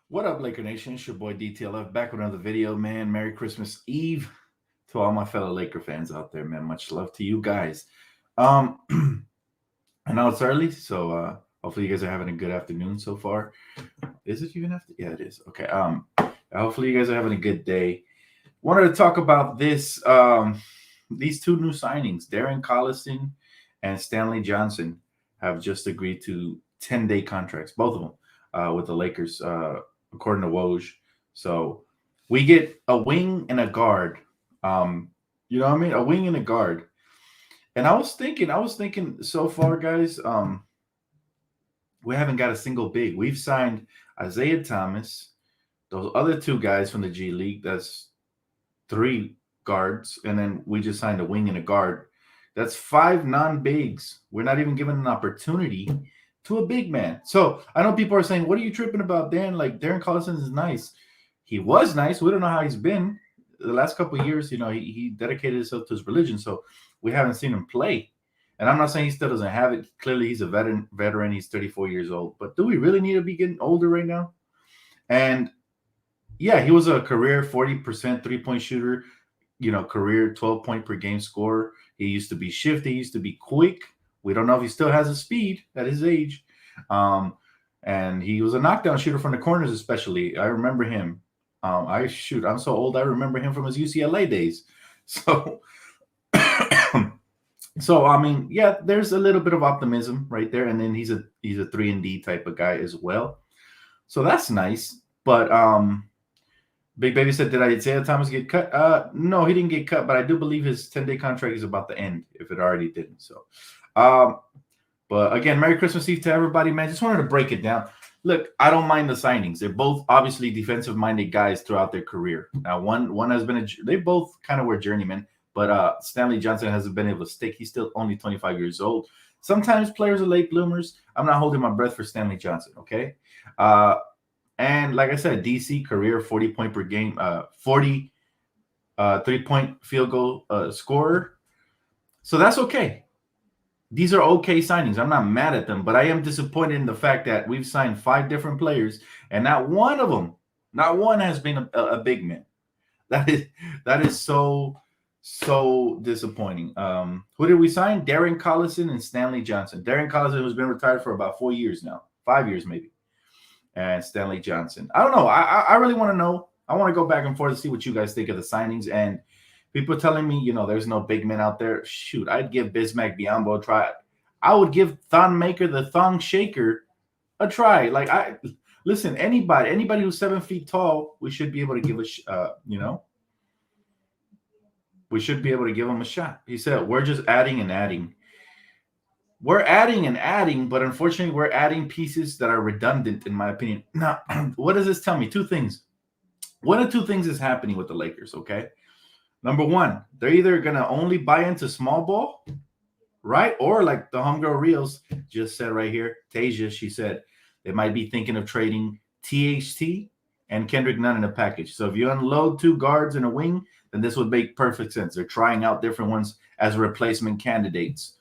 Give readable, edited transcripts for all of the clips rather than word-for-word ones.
What up, Laker Nation? It's your boy DTLF back with another video, man. Merry Christmas Eve to all my fellow Laker fans out there, man. Much love to you guys. Um, I know it's early, so hopefully you guys are having a good afternoon so far. Is it even after? Yeah, it is. Okay. Hopefully you guys are having a good day. Wanted to talk about these two new signings, Darren Collison and Stanley Johnson, have just agreed to 10-day contracts, both of them, with the Lakers, according to Woj. So we get a wing and a guard. You know what I mean? A wing and a guard. And I was thinking so far, guys, we haven't got a single big. We've signed Isaiah Thomas, those other two guys from the G League. That's three guards, and then we just signed a wing and a guard. That's five non-bigs. We're not even given an opportunity to a big man. So I know people are saying, "What are you tripping about, Dan? Like Darren Collison is nice. He was nice. We don't know how he's been the last couple of years. You know, he dedicated himself to his religion, so we haven't seen him play. And I'm not saying he still doesn't have it. Clearly, he's a veteran. He's 34 years old. But do we really need to be getting older right now? And yeah, he was a career 40% three-point shooter, career 12-point per game scorer. He used to be shifty, he used to be quick. We don't know if he still has the speed at his age. And he was a knockdown shooter from the corners, especially. I remember him. I'm so old, I remember him from his UCLA days. So, so I mean, yeah, there's a little bit of optimism right there. And then he's a 3-and-D type of guy as well. So that's nice. But Big Baby said, did Isaiah Thomas get cut? No, he didn't get cut, but I do believe his 10-day contract is about to end if it already didn't. So, but again, Merry Christmas Eve to everybody, man. Just wanted to break it down. Look, I don't mind the signings. They're both obviously defensive-minded guys throughout their career. Now, one has been they both kind of were journeymen, but Stanley Johnson hasn't been able to stick. He's still only 25 years old. Sometimes players are late bloomers. I'm not holding my breath for Stanley Johnson, okay? And like I said, DC career 40-point per game, 40 3-point field goal scorer. So that's okay. These are okay signings. I'm not mad at them, but I am disappointed in the fact that we've signed 5 different players, and not one of them, not one has been a big man. That is so disappointing. Who did we sign? Darren Collison and Stanley Johnson. Darren Collison, who's been retired for about 4 years now, 5 years maybe. And Stanley Johnson. I don't know. I really want to know. I want to go back and forth to see what you guys think of the signings. And people telling me, there's no big men out there. Shoot, I'd give Bismack Biyombo a try. I would give Thon Maker, the Thong Shaker, a try. Like listen, anybody who's 7 feet tall, we should be able to give we should be able to give him a shot. He said, we're just adding and adding. We're adding and adding, but unfortunately, we're adding pieces that are redundant, in my opinion. Now, what does this tell me? 2 things. One of 2 things is happening with the Lakers, okay? Number one, they're either going to only buy into small ball, right? Or like the homegirl Reels just said right here, Tasia, she said, they might be thinking of trading THT and Kendrick Nunn in a package. So if you unload 2 guards and a wing, then this would make perfect sense. They're trying out different ones as replacement candidates.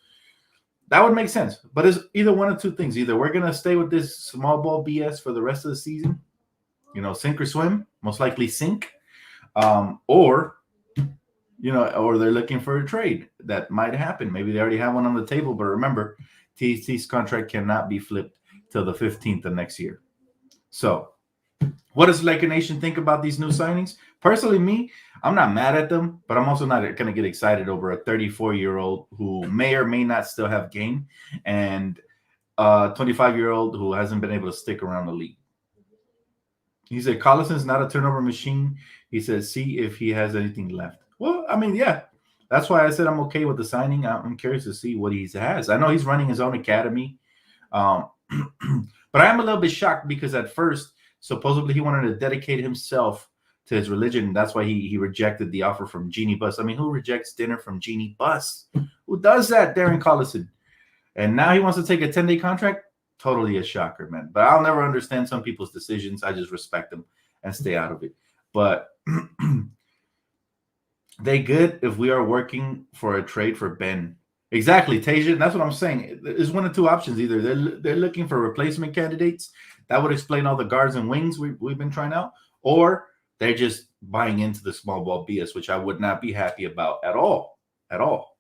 That would make sense. But it's either one of 2 things. Either we're going to stay with this small ball BS for the rest of the season, sink or swim, most likely sink, or they're looking for a trade. That might happen. Maybe they already have one on the table. But remember, THT's contract cannot be flipped till the 15th of next year. So what does Laker Nation think about these new signings? Personally, me, I'm not mad at them, but I'm also not going to get excited over a 34-year-old who may or may not still have game and a 25-year-old who hasn't been able to stick around the league. He said, Collison's not a turnover machine. He said, see if he has anything left. Well, I mean, yeah, that's why I said I'm okay with the signing. I'm curious to see what he has. I know he's running his own academy, but I am a little bit shocked because at first, supposedly he wanted to dedicate himself to his religion. That's why he rejected the offer from Jeannie Buss. I mean, who rejects dinner from Jeannie Buss? Who does that, Darren Collison? And now he wants to take a 10-day contract? Totally a shocker, man. But I'll never understand some people's decisions. I just respect them and stay out of it. But they good if we are working for a trade for Ben. Exactly, Tasia. That's what I'm saying. There's one of two options. Either they're looking for replacement candidates that would explain all the guards and wings we've been trying out, or they're just buying into the small ball BS, which I would not be happy about at all. At all.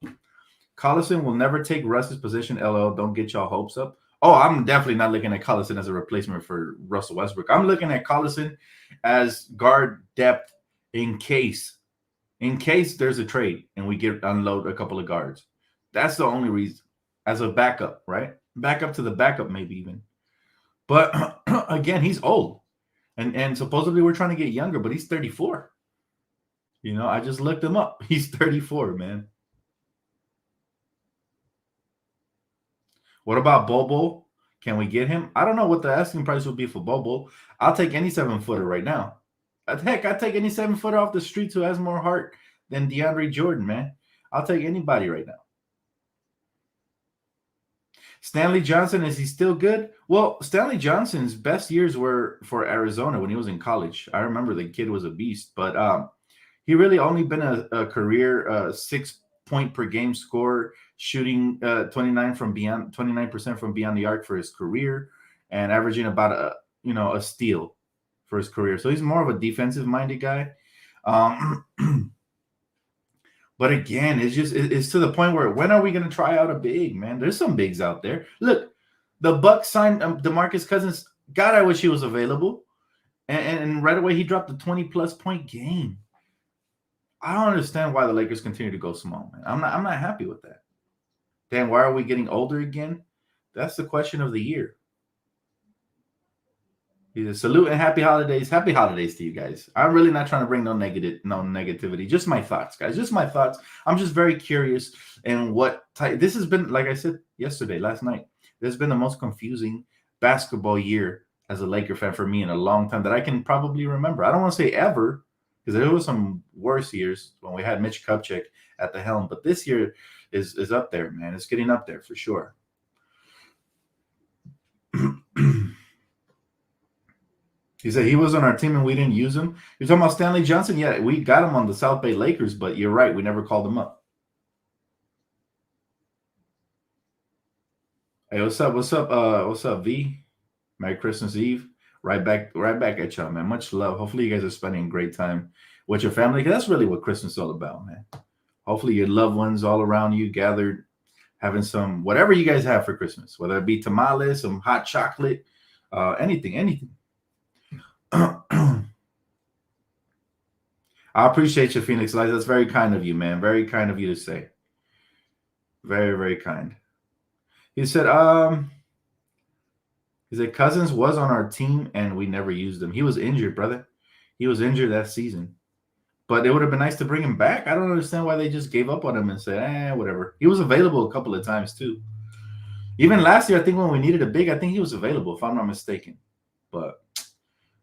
Collison will never take Russ's position. LL, don't get y'all hopes up. Oh, I'm definitely not looking at Collison as a replacement for Russell Westbrook. I'm looking at Collison as guard depth in case there's a trade and we get unload a couple of guards. That's the only reason. As a backup, right? Backup to the backup, maybe even. But again, he's old. And supposedly we're trying to get younger, but he's 34. You know, I just looked him up. He's 34, man. What about Bobo? Can we get him? I don't know what the asking price would be for Bobo. I'll take any 7-footer right now. Heck, I'll take any 7-footer off the streets who has more heart than DeAndre Jordan, man. I'll take anybody right now. Stanley Johnson, is he still good? Well, Stanley Johnson's best years were for Arizona when he was in college. I remember the kid was a beast, but he really only been a career 6 point per game scorer, shooting 29% from beyond the arc for his career, and averaging about a steal for his career. So he's more of a defensive minded guy. But again, it's to the point where when are we going to try out a big, man? There's some bigs out there. Look, the Bucks signed DeMarcus Cousins. God, I wish he was available. And right away he dropped a 20-plus point game. I don't understand why the Lakers continue to go small, man. I'm not happy with that. Then why are we getting older again? That's the question of the year. Either salute and happy holidays. Happy holidays to you guys. I'm really not trying to bring no negativity. Just my thoughts, guys. Just my thoughts. I'm just very curious and what type. This has been, like I said last night. This has been the most confusing basketball year as a Laker fan for me in a long time that I can probably remember. I don't want to say ever, because there was some worse years when we had Mitch Kupchak at the helm. But this year is up there, man. It's getting up there for sure. He said he was on our team and we didn't use him. You're talking about Stanley Johnson? Yeah, we got him on the South Bay Lakers, but you're right. We never called him up. Hey, what's up? What's up, V? Merry Christmas Eve. Right back at y'all, man. Much love. Hopefully you guys are spending a great time with your family. That's really what Christmas is all about, man. Hopefully your loved ones all around you gathered, having some, whatever you guys have for Christmas, whether it be tamales, some hot chocolate, anything. I appreciate you, Phoenix Lights. That's very kind of you, man. Very kind of you to say. Very, very kind. He said, Cousins was on our team and we never used him. He was injured, brother. He was injured that season. But it would have been nice to bring him back. I don't understand why they just gave up on him and said, whatever. He was available a couple of times too. Even last year, I think when we needed a big, I think he was available, if I'm not mistaken. But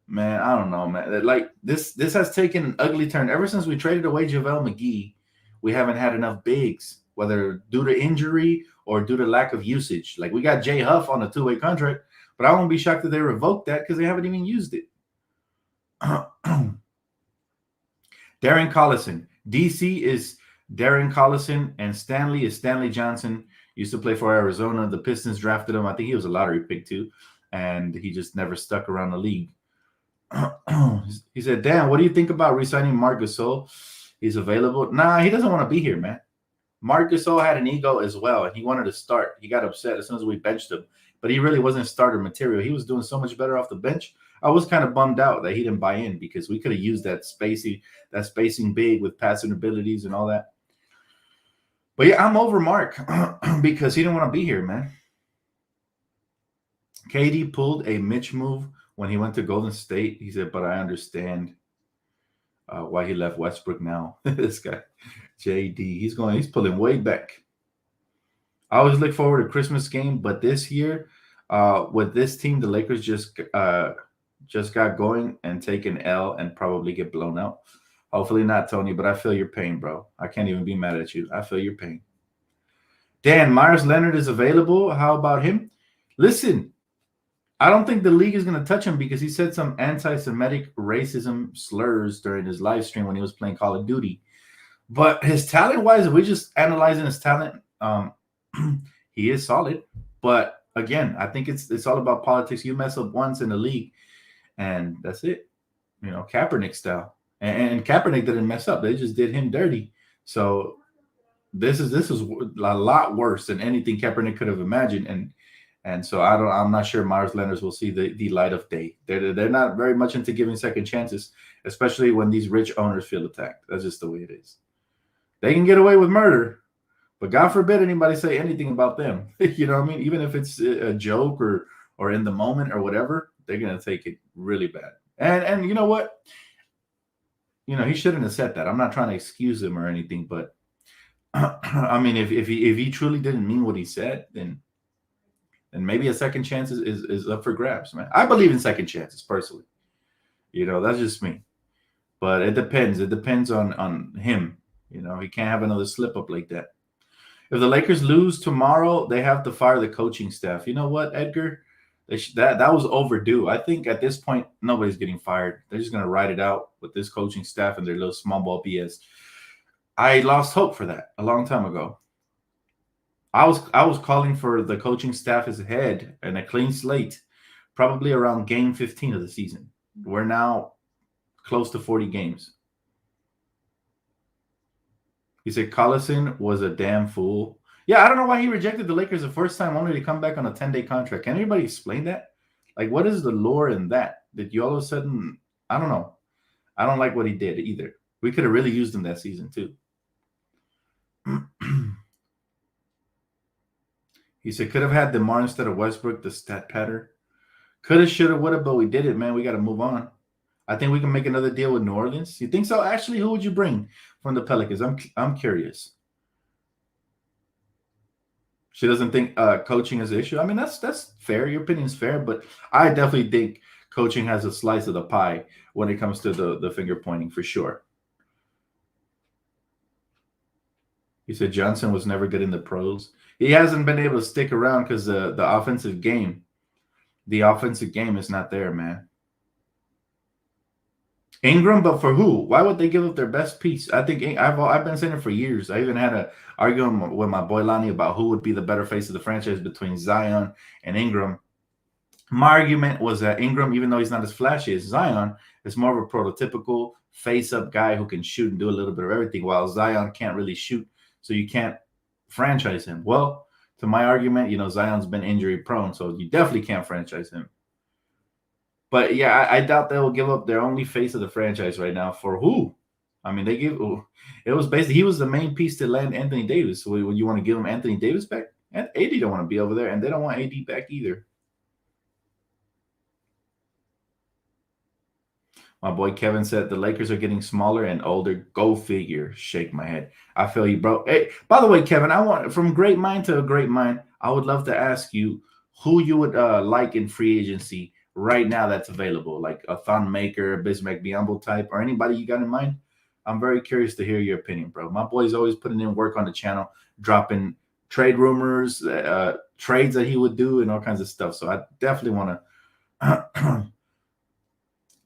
man, I don't know, man. Like this has taken an ugly turn. Ever since we traded away JaVale McGee, we haven't had enough bigs, whether due to injury or due to lack of usage. Like we got Jay Huff on a 2-way contract, but I won't be shocked if they revoke that because they haven't even used it. Darren Collison. DC is Darren Collison, and Stanley is Stanley Johnson. Used to play for Arizona. The Pistons drafted him. I think he was a lottery pick too, and he just never stuck around the league. He said, Dan, what do you think about re-signing Marc Gasol? He's available. Nah, he doesn't want to be here, man. Marc Gasol had an ego as well, and he wanted to start. He got upset as soon as we benched him, but he really wasn't starter material. He was doing so much better off the bench. I was kind of bummed out that he didn't buy in because we could have used that spacing big with passing abilities and all that. But yeah, I'm over Mark because he didn't want to be here, man. KD pulled a Mitch move when he went to Golden State. He said, but I understand why he left Westbrook now. This guy, JD, he's pulling way back. I always look forward to Christmas game, but this year, with this team, the Lakers just got going and take an L and probably get blown out. Hopefully not, Tony, but I feel your pain, bro. I can't even be mad at you. I feel your pain. Dan, Myers Leonard is available. How about him? Listen, I don't think the league is going to touch him because he said some anti-Semitic racism slurs during his live stream when he was playing Call of Duty. But his talent-wise, if we're just analyzing his talent, he is solid. But again, I think it's all about politics. You mess up once in the league, and that's it. Kaepernick style. And Kaepernick didn't mess up; they just did him dirty. So this is a lot worse than anything Kaepernick could have imagined. And so I'm not sure Myers Leonard will see the light of day. They're not very much into giving second chances, especially when these rich owners feel attacked. That's just the way it is. They can get away with murder, but God forbid anybody say anything about them. You know what I mean? Even if it's a joke or in the moment or whatever, they're gonna take it really bad. And you know what? He shouldn't have said that. I'm not trying to excuse him or anything, but I mean, if he truly didn't mean what he said, then maybe a second chance is up for grabs, man. I believe in second chances personally. That's just me. But it depends. It depends on him. He can't have another slip up like that. If the Lakers lose tomorrow, they have to fire the coaching staff. You know what, Edgar? That was overdue. I think at this point, nobody's getting fired. They're just going to ride it out with this coaching staff and their little small ball BS. I lost hope for that a long time ago. I was calling for the coaching staff as head and a clean slate, probably around game 15 of the season. We're now close to 40 games. He said Collison was a damn fool. Yeah, I don't know why he rejected the Lakers the first time, only to come back on a 10-day contract. Can anybody explain that? Like, what is the lore in that? Did you all of a sudden? I don't know. I don't like what he did either. We could have really used him that season too. He said, could have had DeMar instead of Westbrook, the stat pattern. Coulda, shoulda, woulda, but we did it, man. We got to move on. I think we can make another deal with New Orleans. You think so? Actually, who would you bring from the Pelicans? I'm curious. She doesn't think coaching is an issue. I mean, that's fair. Your opinion's fair, but I definitely think coaching has a slice of the pie when it comes to the finger pointing for sure. He said Johnson was never good in the pros. He hasn't been able to stick around because the offensive game is not there, man. Ingram, but for who? Why would they give up their best piece? I think I've been saying it for years. I even had an argument with my boy Lonnie about who would be the better face of the franchise between Zion and Ingram. My argument was that Ingram, even though he's not as flashy as Zion, is more of a prototypical face-up guy who can shoot and do a little bit of everything, while Zion can't really shoot, so you can't franchise him. Well, to my argument, Zion's been injury prone, so you definitely can't franchise him. But yeah, I doubt they will give up their only face of the franchise right now for who? I mean, it was basically he was the main piece to land Anthony Davis. So would you want to give him Anthony Davis back? And AD don't want to be over there, and they don't want AD back either. My boy Kevin said the Lakers are getting smaller and older. Go figure. Shake my head. I feel you, bro. Hey, by the way, Kevin, I want from great mind to a great mind. I would love to ask you who you would like in free agency right now that's available, like a Thon Maker, Bismack Biyombo type, or anybody you got in mind. I'm very curious to hear your opinion, bro. My boy's always putting in work on the channel, dropping trade rumors, trades that he would do, and all kinds of stuff. So I definitely want to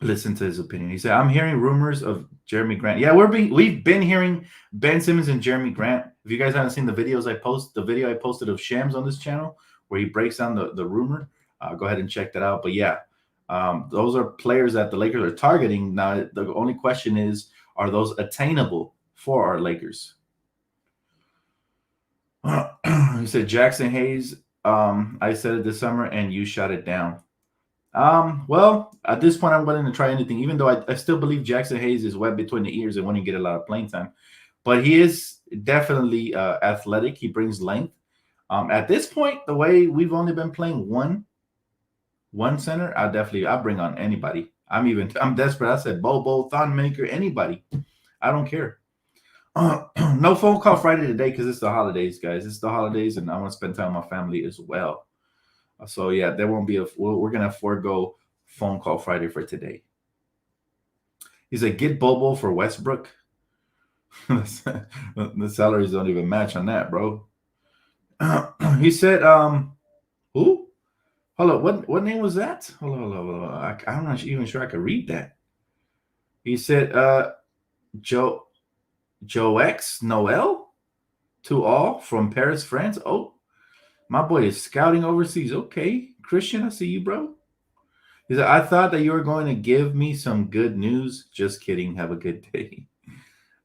listen to his opinion. He said, I'm hearing rumors of Jeremy Grant. Yeah, we've been hearing Ben Simmons and Jeremy Grant. If you guys haven't seen the videos the video I posted of Shams on this channel where he breaks down the rumor, go ahead and check that out. But yeah, those are players that the Lakers are targeting. Now, the only question is, are those attainable for our Lakers? He said, Jackson Hayes, I said it this summer and you shot it down. Well, at this point, I'm willing to try anything, even though I still believe Jackson Hayes is wet between the ears and wouldn't get a lot of playing time. But he is definitely athletic. He brings length. At this point, the way we've only been playing one center, I'll bring on anybody. I'm desperate. I said Bobo, Thon Maker, anybody. I don't care. No phone call Friday today because it's the holidays, guys. It's the holidays, and I want to spend time with my family as well. So yeah, there won't be we're gonna forego phone call Friday for today. He said, get Bobo for Westbrook. The salaries don't even match on that, bro. He said, who? Hold on, what name was that? Hold on. I'm not even sure I could read that. He said, Joe X Noel to all from Paris, France. Oh, My boy is scouting overseas. Okay, Christian, I see you, bro. He said, I thought that you were going to give me some good news. Just kidding. Have a good day.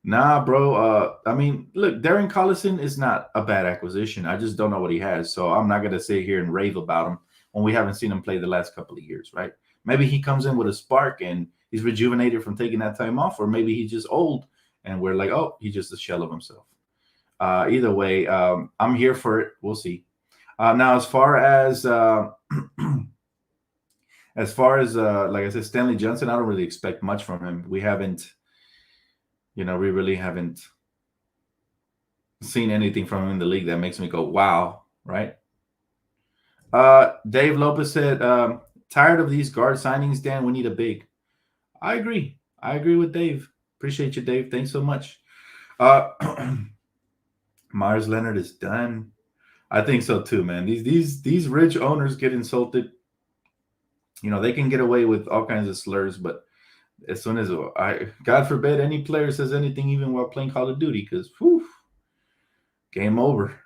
Nah, bro. I mean, look, Darren Collison is not a bad acquisition. I just don't know what he has. So I'm not gonna sit here and rave about him when we haven't seen him play the last couple of years, right? Maybe he comes in with a spark and he's rejuvenated from taking that time off, or maybe he's just old and we're like, oh, he's just a shell of himself. Either way, I'm here for it. We'll see. Now, as far as like I said, Stanley Johnson, I don't really expect much from him. We really haven't seen anything from him in the league that makes me go, wow, right? Dave Lopez said, tired of these guard signings, Dan. We need a big. I agree. I agree with Dave. Appreciate you, Dave. Thanks so much. Uh, Myers Leonard is done. I think so too, man. These rich owners get insulted. They can get away with all kinds of slurs, but as soon as God forbid, any player says anything, even while playing Call of Duty, because game over.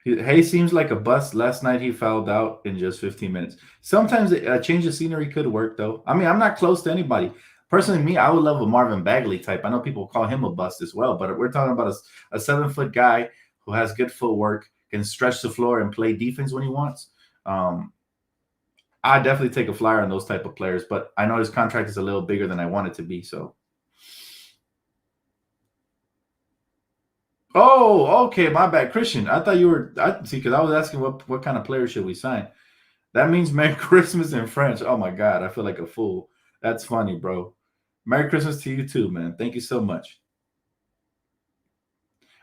Hay seems like a bust. Last night he fouled out in just 15 minutes. Sometimes a change of scenery could work, though. I mean, I'm not close to anybody. Personally, me, I would love a Marvin Bagley type. I know people call him a bust as well, but we're talking about a 7-foot guy who has good footwork, can stretch the floor and play defense when he wants. I definitely take a flyer on those type of players, but I know his contract is a little bigger than I want it to be. So, oh, okay, my bad, Christian. I thought you were. I see, because I was asking what kind of player should we sign. That means Merry Christmas in French. Oh my God, I feel like a fool. That's funny, bro. Merry Christmas to you too, man. Thank you so much.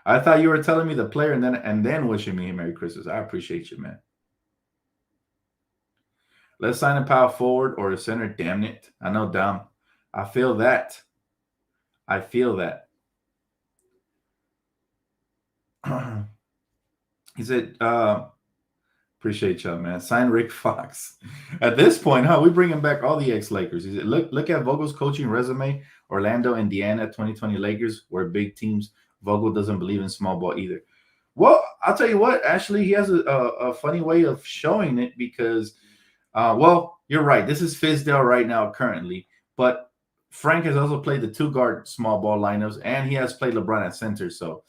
I thought you were telling me the player and then wishing me a Merry Christmas. I appreciate you, man. Let's sign a power forward or a center. Damn it. I know, Dom. I feel that. I feel that. He said, appreciate y'all, man. Sign Rick Fox. At this point, we bringing back all the ex-Lakers. He said, look at Vogel's coaching resume. Orlando, Indiana, 2020 Lakers were big teams. Vogel doesn't believe in small ball either. Well, I'll tell you what. Actually, he has a funny way of showing it because – well, you're right. This is Fizdale right now currently, but Frank has also played the 2 guard small ball lineups, and he has played LeBron at center. So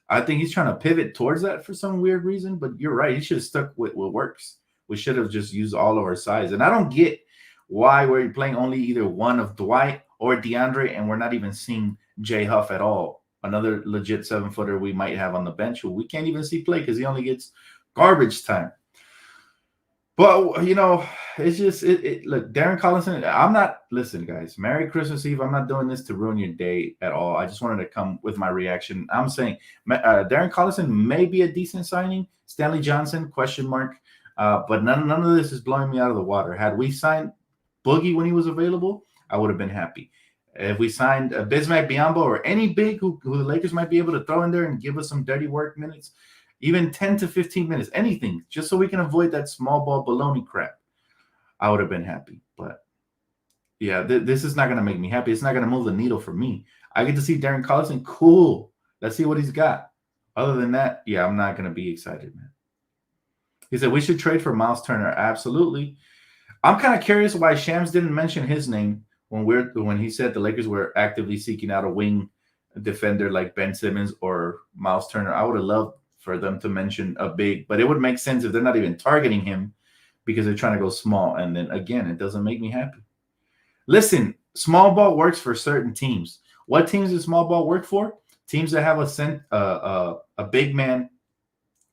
I think he's trying to pivot towards that for some weird reason. But you're right. He should have stuck with what works. We should have just used all of our size. And I don't get why we're playing only either one of Dwight or DeAndre, and we're not even seeing Jay Huff at all. Another legit 7-footer we might have on the bench who we can't even see play because he only gets garbage time. But it's just look, Darren Collison. Listen, guys. Merry Christmas Eve. I'm not doing this to ruin your day at all. I just wanted to come with my reaction. I'm saying Darren Collison may be a decent signing. Stanley Johnson, question mark. But none of this is blowing me out of the water. Had we signed Boogie when he was available, I would have been happy. If we signed Bismack Biyombo or any big who the Lakers might be able to throw in there and give us some dirty work minutes, even 10 to 15 minutes, anything, just so we can avoid that small ball baloney crap, I would have been happy. But yeah, this is not going to make me happy. It's not going to move the needle for me. I get to see Darren Collison. Cool. Let's see what he's got. Other than that, yeah, I'm not going to be excited, man. He said, we should trade for Miles Turner. Absolutely. I'm kind of curious why Shams didn't mention his name when he said the Lakers were actively seeking out a wing defender like Ben Simmons or Miles Turner. I would have loved for them to mention a big, but it would make sense if they're not even targeting him because they're trying to go small. And then again, it doesn't make me happy. Listen, small ball works for certain teams. What teams does small ball work for? Teams that have a big man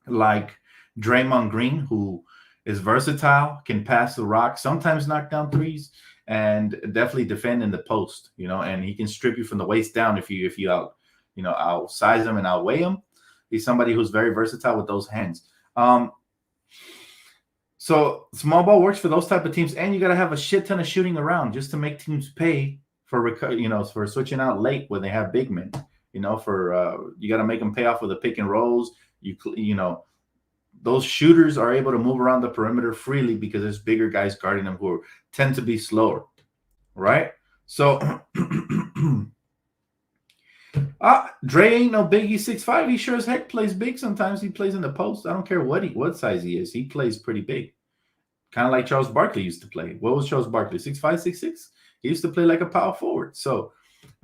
like Draymond Green, who is versatile, can pass the rock, sometimes knock down threes, and definitely defend in the post. And he can strip you from the waist down if you outsize him and outweigh him. He's somebody who's very versatile with those hands. So small ball works for those type of teams, and you got to have a shit ton of shooting around just to make teams pay for switching out late when they have big men. You got to make them pay off with the pick and rolls. Those shooters are able to move around the perimeter freely because there's bigger guys guarding them who tend to be slower, right? So Dre ain't no big. He's 6'5". He sure as heck plays big. Sometimes he plays in the post. I don't care what size he is. He plays pretty big. Kind of like Charles Barkley used to play. What was Charles Barkley? 6'5", 6'6"? He used to play like a power forward. So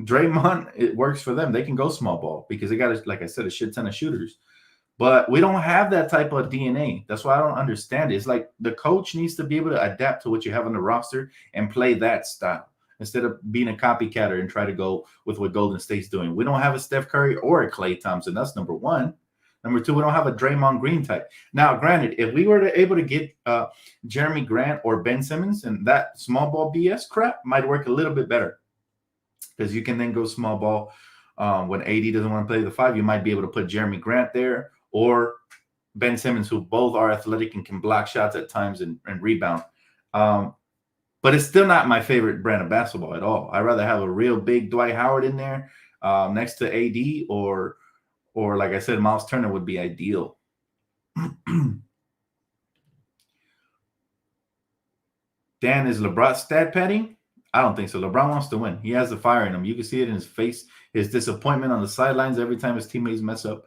Draymond, it works for them. They can go small ball because they got, like I said, a shit ton of shooters. But we don't have that type of DNA. That's why I don't understand it. It's like the coach needs to be able to adapt to what you have on the roster and play that style instead of being a copycatter and try to go with what Golden State's doing. We don't have a Steph Curry or a Klay Thompson. That's number one. Number two, we don't have a Draymond Green type. Now, granted, if we were able to get Jeremy Grant or Ben Simmons, and that small ball BS crap might work a little bit better because you can then go small ball when AD doesn't want to play the five. You might be able to put Jeremy Grant there or Ben Simmons, who both are athletic and can block shots at times and rebound. But it's still not my favorite brand of basketball at all. I'd rather have a real big Dwight Howard in there next to AD or like I said, Miles Turner would be ideal. Dan, is LeBron stat padding? I don't think so. LeBron wants to win. He has the fire in him. You can see it in his face, his disappointment on the sidelines every time his teammates mess up.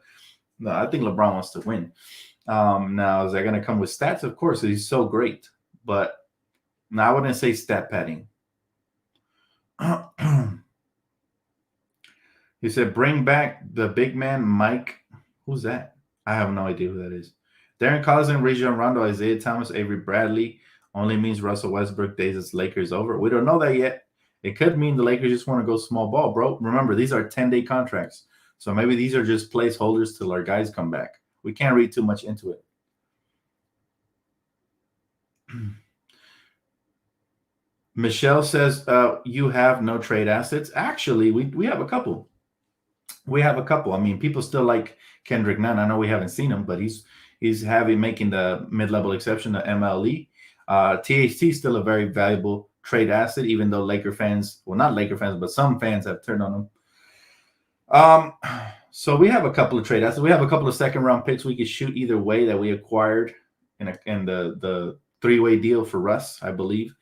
No, I think LeBron wants to win. Now, is that going to come with stats? Of course, he's so great. But no, I wouldn't say stat padding. He said, bring back the big man, Mike. Who's that? I have no idea who that is. Darren Collison, Rajon Rondo, Isaiah Thomas, Avery Bradley. Only means Russell Westbrook days as Lakers over. We don't know that yet. It could mean the Lakers just want to go small ball, bro. Remember, these are 10-day contracts. So maybe these are just placeholders till our guys come back. We can't read too much into it. Michelle says, you have no trade assets. Actually, we have a couple. We have a couple. I mean, people still like Kendrick Nunn. I know we haven't seen him, but he's making the mid-level exception to MLE. THT is still a very valuable trade asset, even though Laker fans, well, not Laker fans, but some fans have turned on him. So we have a couple of trade assets. We have a couple of second-round picks we could shoot either way that we acquired in the three-way deal for Russ, I believe.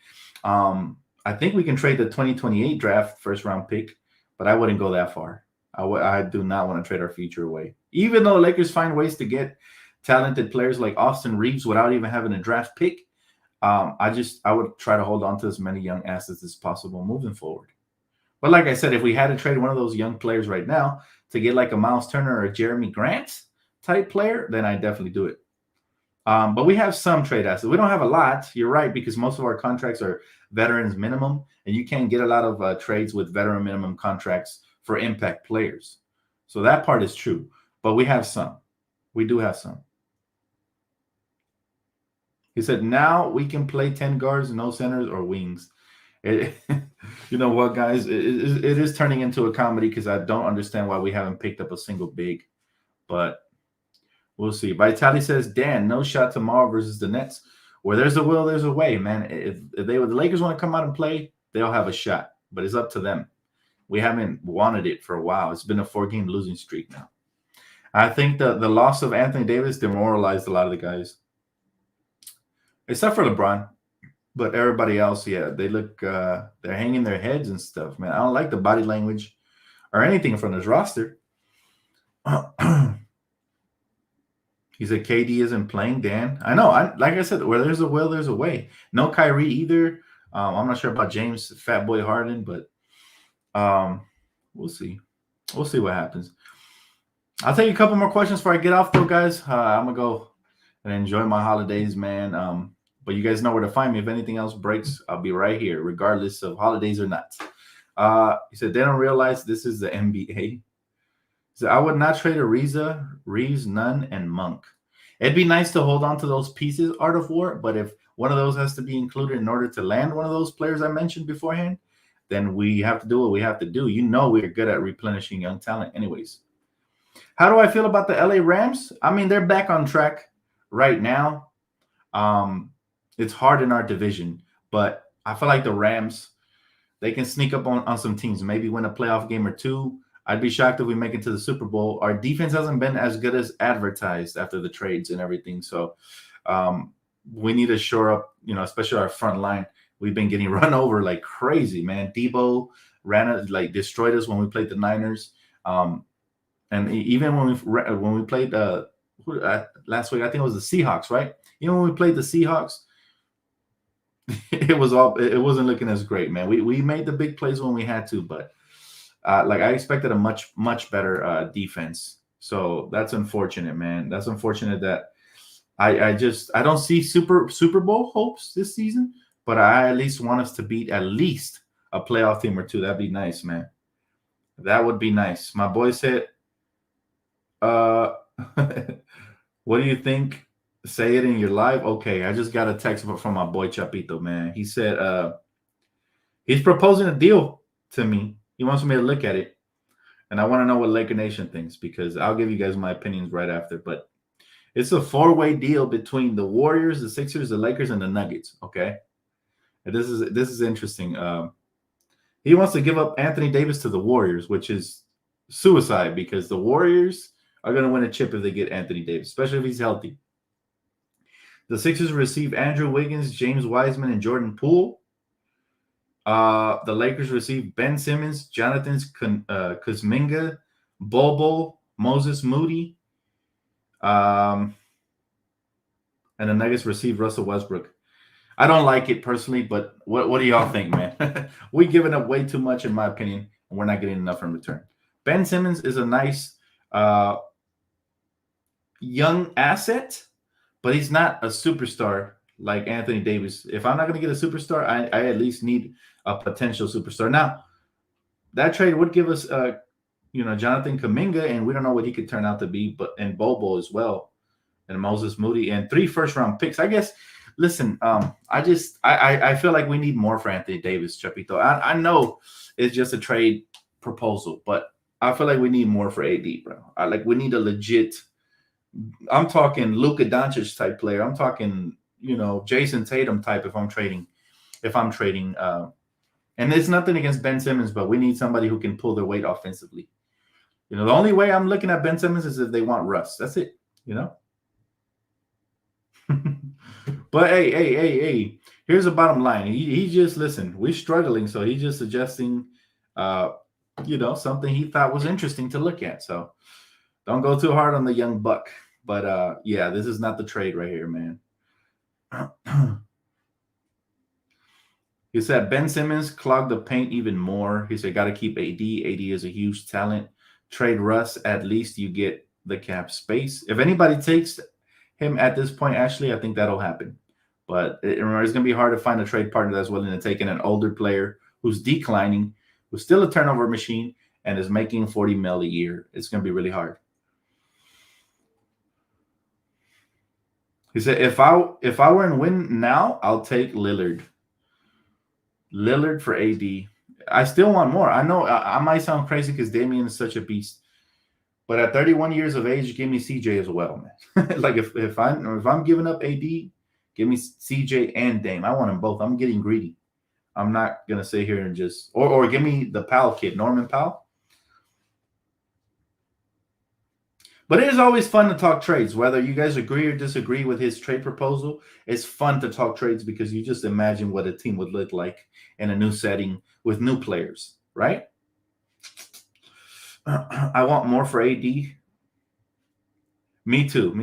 I think we can trade the 2028 draft first-round pick, but I wouldn't go that far. I do not want to trade our future away. Even though the Lakers find ways to get talented players like Austin Reeves without even having a draft pick, I would try to hold on to as many young assets as possible moving forward. But like I said, if we had to trade one of those young players right now to get like a Miles Turner or a Jeremy Grant type player, then I'd definitely do it. But we have some trade assets. We don't have a lot. You're right, because most of our contracts are veterans minimum, and you can't get a lot of trades with veteran minimum contracts for impact players. So that part is true. But we have some. We do have some. He said, now we can play 10 guards, no centers or wings. You know what, guys? It is turning into a comedy because I don't understand why we haven't picked up a single big. But we'll see. Vitali says, Dan, no shot tomorrow versus the Nets. Where there's a will, there's a way, man. If the Lakers want to come out and play, they'll have a shot. But it's up to them. We haven't wanted it for a while. It's been a 4-game losing streak now. I think the loss of Anthony Davis demoralized a lot of the guys. Except for LeBron. But everybody else, yeah, they look, they're hanging their heads and stuff, man. I don't like the body language or anything from this roster. He said KD isn't playing, Dan. I know. Like I said, where there's a will, there's a way. No Kyrie either. I'm not sure about James Fatboy Harden, but we'll see. We'll see what happens. I'll take a couple more questions before I get off, though, guys. I'm going to go and enjoy my holidays, man. But you guys know where to find me. If anything else breaks, I'll be right here, regardless of holidays or not. He said, they don't realize this is the NBA. He said, I would not trade Ariza, Reeves, Nunn, and Monk. It'd be nice to hold on to those pieces, Art of War, but if one of those has to be included in order to land one of those players I mentioned beforehand, then we have to do what we have to do. You know we're good at replenishing young talent anyways. How do I feel about the LA Rams? I mean, they're back on track right now. It's hard in our division, but I feel like the Rams, they can sneak up on some teams, maybe win a playoff game or two. I'd be shocked if we make it to the Super Bowl. Our defense hasn't been as good as advertised after the trades and everything. So we need to shore up, especially our front line. We've been getting run over like crazy, man. Debo destroyed us when we played the Niners. And even when we played last week, I think it was the Seahawks, right? Even when we played the Seahawks, it wasn't looking as great, man. We made the big plays when we had to, but like I expected a much better defense. So that's unfortunate, man. That's unfortunate that I don't see Super Bowl hopes this season, but I at least want us to beat at least a playoff team or two. That'd be nice, man. That would be nice. My boy said, what do you think? Say it in your live. Okay, I just got a text from my boy Chapito, man. He said he's proposing a deal to me. He wants me to look at it. And I want to know what Laker Nation thinks, because I'll give you guys my opinions right after. But it's a 4-way deal between the Warriors, the Sixers, the Lakers, and the Nuggets. Okay, and this is interesting. He wants to give up Anthony Davis to the Warriors, which is suicide, because the Warriors are going to win a chip if they get Anthony Davis, especially if he's healthy. The Sixers receive Andrew Wiggins, James Wiseman, and Jordan Poole. The Lakers receive Ben Simmons, Jonathan Kuminga, Bobo, Moses Moody. And the Nuggets receive Russell Westbrook. I don't like it personally, but what do y'all think, man? We're giving up way too much, in my opinion, and we're not getting enough in return. Ben Simmons is a nice young asset, but he's not a superstar like Anthony Davis. If I'm not going to get a superstar, I at least need a potential superstar. Now, that trade would give us, Jonathan Kuminga, and we don't know what he could turn out to be, and Bobo as well, and Moses Moody, and 3 first-round picks. I guess. Listen, I feel like we need more for Anthony Davis, Chapito. I know it's just a trade proposal, but I feel like we need more for AD, bro. We need a legit. I'm talking Luka Doncic type player. I'm talking, Jason Tatum type. If I'm trading, and there's nothing against Ben Simmons, but we need somebody who can pull their weight offensively. The only way I'm looking at Ben Simmons is if they want Russ. That's it. But hey, here's the bottom line. He just, listen, we're struggling, so he's just suggesting, something he thought was interesting to look at. So don't go too hard on the young buck. But yeah, this is not the trade right here, man. He said Ben Simmons clogged the paint even more. He said got to keep AD. AD is a huge talent. Trade Russ, at least you get the cap space. If anybody takes him at this point, Ashley, I think that'll happen. But remember, it's going to be hard to find a trade partner that's willing to take in an older player who's declining, who's still a turnover machine, and is making $40 million a year. It's going to be really hard. He said, if I were in win now, I'll take Lillard. Lillard for AD. I still want more. I know I might sound crazy because Damian is such a beast. But at 31 years of age, give me CJ as well, man. if I'm giving up AD, give me CJ and Dame. I want them both. I'm getting greedy. I'm not gonna sit here and just or give me the Powell kid, Norman Powell. But it is always fun to talk trades, whether you guys agree or disagree with his trade proposal. It's fun to talk trades because you just imagine what a team would look like in a new setting with new players, right? I want more for AD. Me too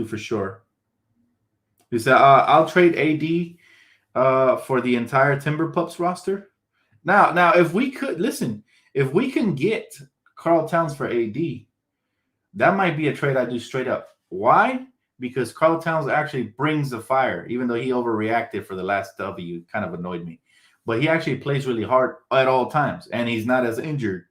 for sure. He said, I'll trade AD for the entire Timber Pups roster. Now, if we can get Karl Towns for AD, that might be a trade I do straight up. Why? Because Karl Towns actually brings the fire, even though he overreacted for the last W. Kind of annoyed me. But he actually plays really hard at all times, and he's not as injured.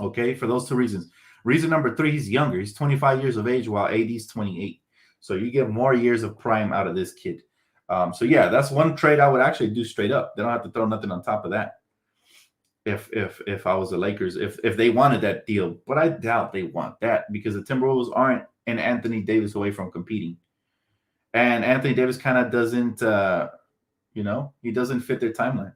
Okay, for those 2 reasons. Reason number 3, he's younger. He's 25 years of age, while AD's 28. So you get more years of prime out of this kid. So yeah, that's one trade I would actually do straight up. They don't have to throw nothing on top of that. If I was the Lakers, if they wanted that deal, but I doubt they want that because the Timberwolves aren't an Anthony Davis away from competing, and Anthony Davis kind of doesn't. He doesn't fit their timeline.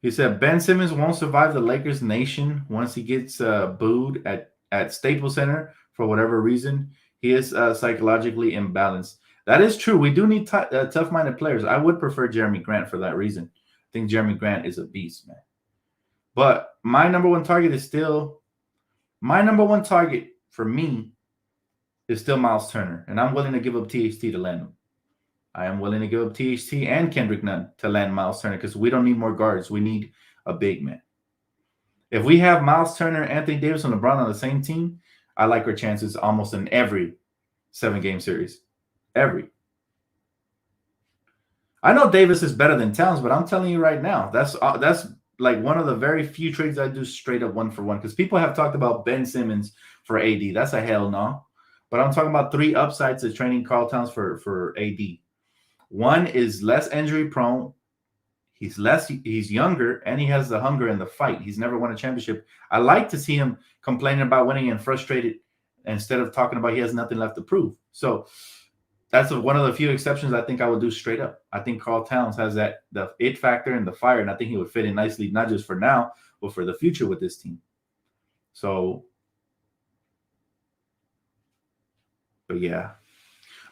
He said Ben Simmons won't survive the Lakers nation once he gets booed at Staples Center for whatever reason. He is psychologically imbalanced. That is true. We do need tough-minded players. I would prefer Jeremy Grant for that reason. I think Jeremy Grant is a beast, man. But my number one target for me is still Miles Turner, and I'm willing to give up THT to land him. I am willing to give up THT and Kendrick Nunn to land Miles Turner because we don't need more guards. We need a big man. If we have Miles Turner, Anthony Davis, and LeBron on the same team, I like our chances almost in every 7-game series. Every. I know Davis is better than Towns, but I'm telling you right now, that's like one of the very few trades I do straight up 1-for-1, because people have talked about Ben Simmons for AD. That's a hell no. But I'm talking about 3 upsides to trading Karl Towns for AD. One is less injury prone. He's younger, and he has the hunger and the fight. He's never won a championship. I like to see him complaining about winning and frustrated instead of talking about he has nothing left to prove. So that's one of the few exceptions I think I would do straight up. I think Karl Towns has the it factor and the fire, and I think he would fit in nicely, not just for now, but for the future with this team. So, but yeah.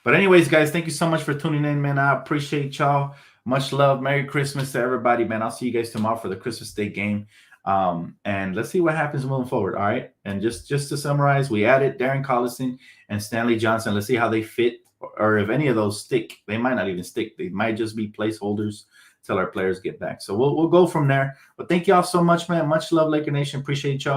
But anyways, guys, thank you so much for tuning in, man. I appreciate y'all. Much love. Merry Christmas to everybody, man. I'll see you guys tomorrow for the Christmas Day game. And let's see what happens moving forward. All right. And just to summarize, we added Darren Collison and Stanley Johnson. Let's see how they fit, or if any of those stick. They might not even stick. They might just be placeholders till our players get back. So we'll go from there. But thank y'all so much, man. Much love, Laker Nation. Appreciate y'all.